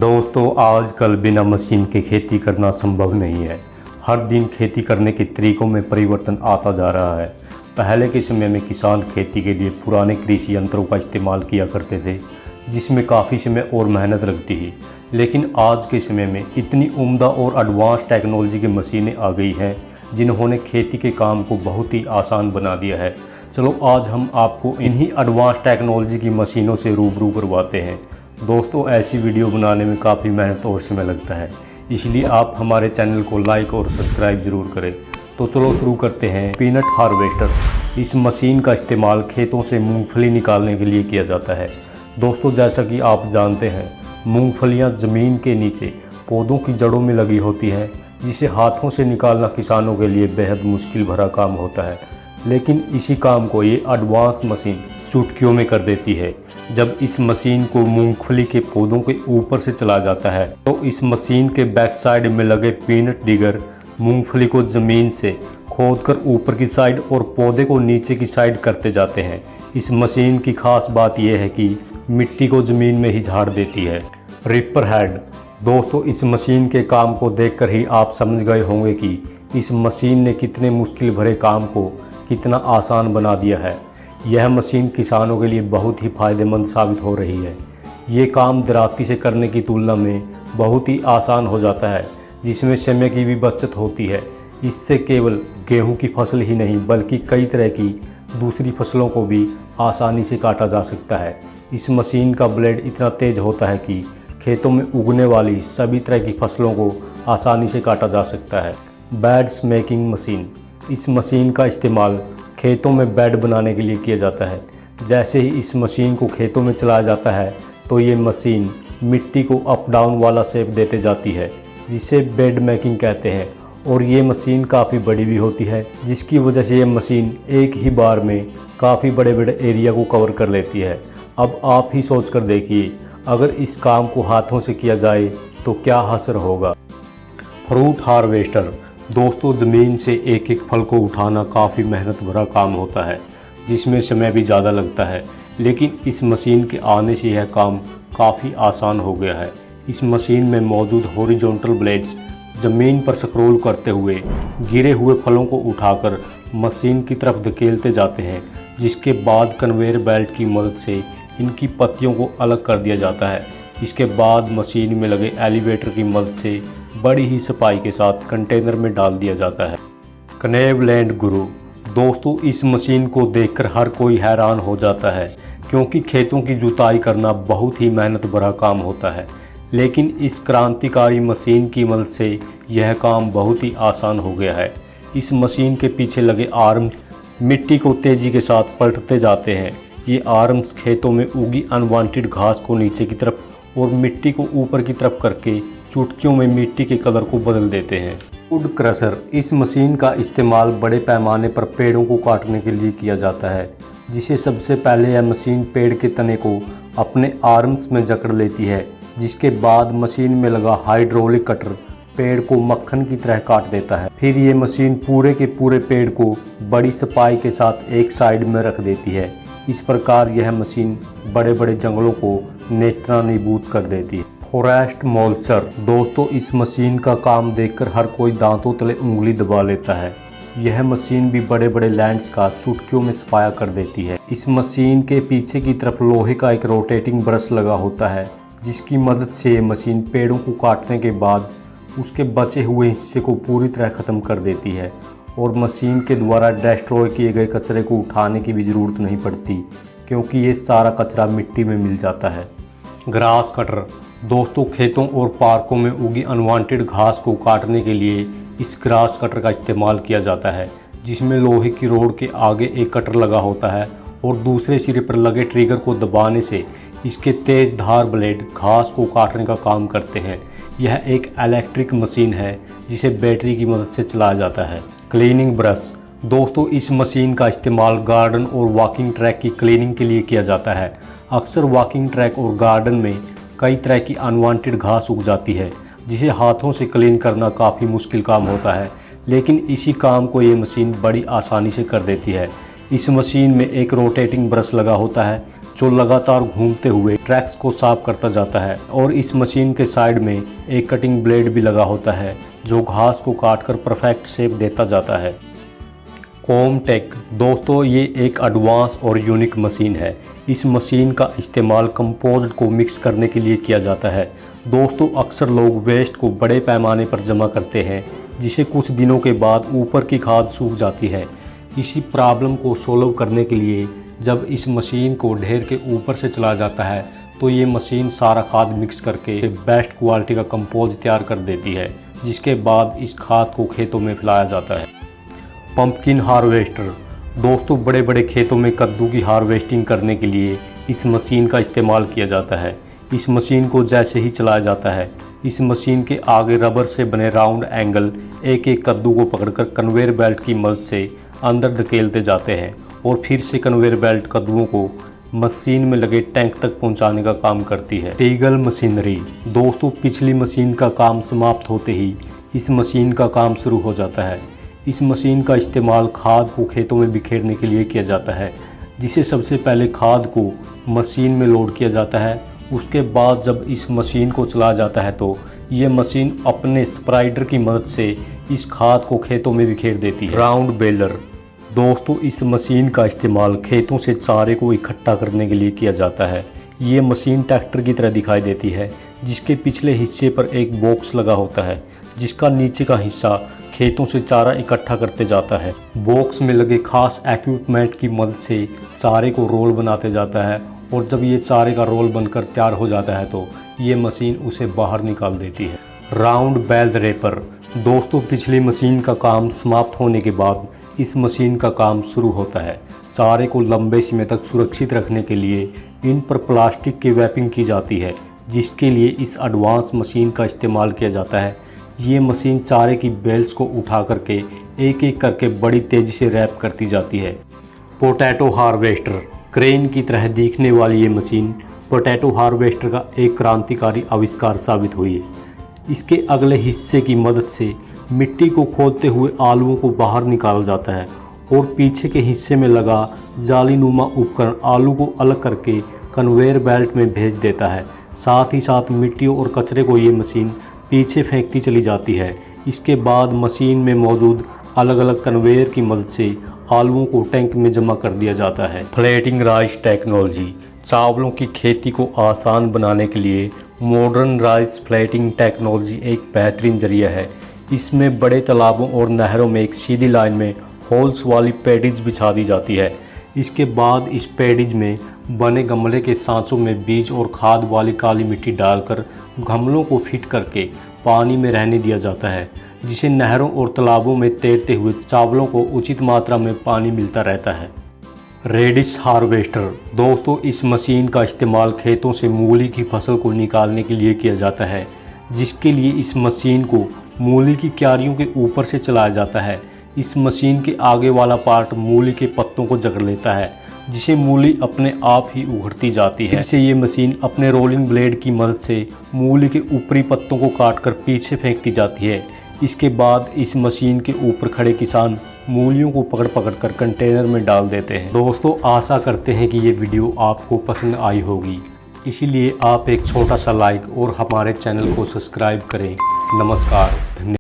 दोस्तों आजकल बिना मशीन के खेती करना संभव नहीं है। हर दिन खेती करने के तरीक़ों में परिवर्तन आता जा रहा है। पहले के समय में किसान खेती के लिए पुराने कृषि यंत्रों का इस्तेमाल किया करते थे, जिसमें काफ़ी समय और मेहनत लगती है। लेकिन आज के समय में इतनी उम्दा और एडवांस टेक्नोलॉजी की मशीनें आ गई हैं, जिन्होंने खेती के काम को बहुत ही आसान बना दिया है। चलो आज हम आपको इन्हीं एडवांस टेक्नोलॉजी की मशीनों से रूबरू करवाते हैं। दोस्तों ऐसी वीडियो बनाने में काफ़ी मेहनत और समय लगता है, इसलिए आप हमारे चैनल को लाइक और सब्सक्राइब ज़रूर करें। तो चलो शुरू करते हैं। Peanut harvester. इस मशीन का इस्तेमाल खेतों से मूंगफली निकालने के लिए किया जाता है। दोस्तों जैसा कि आप जानते हैं, मूंगफलियां ज़मीन के नीचे पौधों की जड़ों में लगी होती है, जिसे हाथों से निकालना किसानों के लिए बेहद मुश्किल भरा काम होता है। लेकिन इसी काम को ये एडवांस मशीन चुटकियों में कर देती है। जब इस मशीन को मूंगफली के पौधों के ऊपर से चला जाता है, तो इस मशीन के बैक साइड में लगे पीनट डिगर मूंगफली को ज़मीन से खोदकर ऊपर की साइड और पौधे को नीचे की साइड करते जाते हैं। इस मशीन की खास बात यह है कि मिट्टी को ज़मीन में ही झाड़ देती है। Ripper head. दोस्तों इस मशीन के काम को देखकर ही आप समझ गए होंगे कि इस मशीन ने कितने मुश्किल भरे काम को कितना आसान बना दिया है। यह मशीन किसानों के लिए बहुत ही फ़ायदेमंद साबित हो रही है। ये काम दराती से करने की तुलना में बहुत ही आसान हो जाता है, जिसमें समय की भी बचत होती है। इससे केवल गेहूं की फसल ही नहीं बल्कि कई तरह की दूसरी फसलों को भी आसानी से काटा जा सकता है। इस मशीन का ब्लेड इतना तेज़ होता है कि खेतों में उगने वाली सभी तरह की फसलों को आसानी से काटा जा सकता है। Beds making machine. इस मशीन का इस्तेमाल खेतों में बेड बनाने के लिए किया जाता है। जैसे ही इस मशीन को खेतों में चलाया जाता है, तो ये मशीन मिट्टी को अप डाउन वाला शेप देते जाती है, जिसे बेड मेकिंग कहते हैं। और ये मशीन काफ़ी बड़ी भी होती है, जिसकी वजह से ये मशीन एक ही बार में काफ़ी बड़े बड़े एरिया को कवर कर लेती है। अब आप ही सोच कर देखिए, अगर इस काम को हाथों से किया जाए तो क्या असर होगा। Fruit harvester. दोस्तों ज़मीन से एक एक फल को उठाना काफ़ी मेहनत भरा काम होता है, जिसमें समय भी ज़्यादा लगता है। लेकिन इस मशीन के आने से यह काम काफ़ी आसान हो गया है। इस मशीन में मौजूद हॉरिजॉन्टल ब्लेड्स ज़मीन पर स्क्रॉल करते हुए गिरे हुए फलों को उठाकर मशीन की तरफ धकेलते जाते हैं, जिसके बाद कन्वेयर बेल्ट की मदद से इनकी पत्तियों को अलग कर दिया जाता है। इसके बाद मशीन में लगे एलिवेटर की मदद से बड़ी ही सफाई के साथ कंटेनर में डाल दिया जाता है। कनेवलैंड गुरु। दोस्तों इस मशीन को देखकर हर कोई हैरान हो जाता है, क्योंकि खेतों की जुताई करना बहुत ही मेहनत भरा काम होता है। लेकिन इस क्रांतिकारी मशीन की मदद से यह काम बहुत ही आसान हो गया है। इस मशीन के पीछे लगे आर्म्स मिट्टी को तेज़ी के साथ पलटते जाते हैं। ये आर्म्स खेतों में उगी अनवांटेड घास को नीचे की तरफ और मिट्टी को ऊपर की तरफ करके चुटकियों में मिट्टी के कलर को बदल देते हैं। Would crusher. इस मशीन का इस्तेमाल बड़े पैमाने पर पेड़ों को काटने के लिए किया जाता है, जिसे सबसे पहले यह मशीन पेड़ के तने को अपने आर्म्स में जकड़ लेती है, जिसके बाद मशीन में लगा हाइड्रोलिक कटर पेड़ को मक्खन की तरह काट देता है। फिर ये मशीन पूरे के पूरे पेड़ को बड़ी सफाई के साथ एक साइड में रख देती है। इस प्रकार यह मशीन बड़े बड़े जंगलों को नेस्तनाबूद कर देती है। फॉरेस्ट मोल्चर। दोस्तों इस मशीन का काम देखकर हर कोई दांतों तले उंगली दबा लेता है। यह मशीन भी बड़े बड़े लैंड्स का चुटकियों में सफाया कर देती है। इस मशीन के पीछे की तरफ लोहे का एक रोटेटिंग ब्रश लगा होता है, जिसकी मदद से ये मशीन पेड़ों को काटने के बाद उसके बचे हुए हिस्से को पूरी तरह ख़त्म कर देती है। और मशीन के द्वारा डिस्ट्रॉय किए गए कचरे को उठाने की भी ज़रूरत नहीं पड़ती, क्योंकि ये सारा कचरा मिट्टी में मिल जाता है। Grass cutter. दोस्तों खेतों और पार्कों में उगी अनवांटेड घास को काटने के लिए इस ग्रास कटर का इस्तेमाल किया जाता है, जिसमें लोहे की रोड के आगे एक कटर लगा होता है और दूसरे सिरे पर लगे ट्रिगर को दबाने से इसके तेज़ धार ब्लेड घास को काटने का काम करते हैं। यह एक इलेक्ट्रिक मशीन है, जिसे बैटरी की मदद से चलाया जाता है। Cleaning brush. दोस्तों इस मशीन का इस्तेमाल गार्डन और वॉकिंग ट्रैक की क्लीनिंग के लिए किया जाता है। अक्सर वॉकिंग ट्रैक और गार्डन में कई तरह की अनवांटेड घास उग जाती है, जिसे हाथों से क्लीन करना काफ़ी मुश्किल काम होता है। लेकिन इसी काम को ये मशीन बड़ी आसानी से कर देती है। इस मशीन में एक रोटेटिंग ब्रश लगा होता है, जो लगातार घूमते हुए ट्रैक्स को साफ करता जाता है और इस मशीन के साइड में एक कटिंग ब्लेड भी लगा होता है जो घास को काटकर परफेक्ट शेप देता जाता है। कॉमटेक दोस्तों ये एक एडवांस और यूनिक मशीन है। इस मशीन का इस्तेमाल कंपोस्ट को मिक्स करने के लिए किया जाता है। दोस्तों अक्सर लोग वेस्ट को बड़े पैमाने पर जमा करते हैं जिसे कुछ दिनों के बाद ऊपर की खाद सूख जाती है। इसी प्रॉब्लम को सोल्व करने के लिए जब इस मशीन को ढेर के ऊपर से चलाया जाता है तो ये मशीन सारा खाद मिक्स करके बेस्ट क्वालिटी का कंपोस्ट तैयार कर देती है, जिसके बाद इस खाद को खेतों में फैलाया जाता है। पंपकिन हार्वेस्टर दोस्तों बड़े बड़े खेतों में कद्दू की हार्वेस्टिंग करने के लिए इस मशीन का इस्तेमाल किया जाता है। इस मशीन को जैसे ही चलाया जाता है इस मशीन के आगे रबर से बने राउंड एंगल एक एक कद्दू को पकड़कर कन्वेयर बेल्ट की मदद से अंदर धकेलते जाते हैं और फिर से कन्वेयर बेल्ट कद्दुओं को मशीन में लगे टैंक तक पहुंचाने का काम करती है। टीगल मशीनरी दोस्तों पिछली मशीन का काम समाप्त होते ही इस मशीन का काम शुरू हो जाता है। इस मशीन का इस्तेमाल खाद को खेतों में बिखेरने के लिए किया जाता है, जिसे सबसे पहले खाद को मशीन में लोड किया जाता है। उसके बाद जब इस मशीन को चलाया जाता है तो ये मशीन अपने स्प्राइडर की मदद से इस खाद को खेतों में बिखेर देती है। राउंड बेलर दोस्तों इस मशीन का इस्तेमाल खेतों से चारे को इकट्ठा करने के लिए किया जाता है। ये मशीन ट्रैक्टर की तरह दिखाई देती है, जिसके पिछले हिस्से पर एक बॉक्स लगा होता है जिसका नीचे का हिस्सा खेतों से चारा इकट्ठा करते जाता है। बॉक्स में लगे खास इक्विपमेंट की मदद से चारे को रोल बनाते जाता है और जब ये चारे का रोल बनकर तैयार हो जाता है तो ये मशीन उसे बाहर निकाल देती है। राउंड बेल रैपर दोस्तों पिछली मशीन का काम समाप्त होने के बाद इस मशीन का काम शुरू होता है। चारे को लंबे समय तक सुरक्षित रखने के लिए इन पर प्लास्टिक की रैपिंग की जाती है, जिसके लिए इस एडवांस मशीन का इस्तेमाल किया जाता है। ये मशीन चारे की बेल्स को उठा करके एक एक करके बड़ी तेज़ी से रैप करती जाती है। पोटैटो हार्वेस्टर क्रेन की तरह दिखने वाली ये मशीन पोटैटो हार्वेस्टर का एक क्रांतिकारी आविष्कार साबित हुई है। इसके अगले हिस्से की मदद से मिट्टी को खोदते हुए आलुओं को बाहर निकाला जाता है और पीछे के हिस्से में लगा जालीनुमा उपकरण आलू को अलग करके कन्वेयर बेल्ट में भेज देता है। साथ ही साथ मिट्टी और कचरे को ये मशीन पीछे फेंकती चली जाती है। इसके बाद मशीन में मौजूद अलग अलग कन्वेयर की मदद से आलुओं को टैंक में जमा कर दिया जाता है। फ्लैटिंग राइस टेक्नोलॉजी चावलों की खेती को आसान बनाने के लिए मॉडर्न राइस फ्लैटिंग टेक्नोलॉजी एक बेहतरीन जरिया है। इसमें बड़े तालाबों और नहरों में एक सीधी लाइन में होल्स वाली पैडीज बिछा दी जाती है। इसके बाद इस पैडीज में बने गमले के सांचों में बीज और खाद वाली काली मिट्टी डालकर गमलों को फिट करके पानी में रहने दिया जाता है, जिसे नहरों और तालाबों में तैरते हुए चावलों को उचित मात्रा में पानी मिलता रहता है। रेडिश हार्वेस्टर दोस्तों इस मशीन का इस्तेमाल खेतों से मूली की फसल को निकालने के लिए किया जाता है, जिसके लिए इस मशीन को मूली की क्यारियों के ऊपर से चलाया जाता है। इस मशीन के आगे वाला पार्ट मूली के पत्तों को जकड़ लेता है, जिसे मूली अपने आप ही उघड़ती जाती है। इससे ये मशीन अपने रोलिंग ब्लेड की मदद से मूली के ऊपरी पत्तों को काटकर पीछे फेंकती जाती है। इसके बाद इस मशीन के ऊपर खड़े किसान मूलियों को पकड़ पकड़ कर कंटेनर में डाल देते हैं। दोस्तों आशा करते हैं कि ये वीडियो आपको पसंद आई होगी, इसीलिए आप एक छोटा सा लाइक और हमारे चैनल को सब्सक्राइब करें। नमस्कार, धन्यवाद।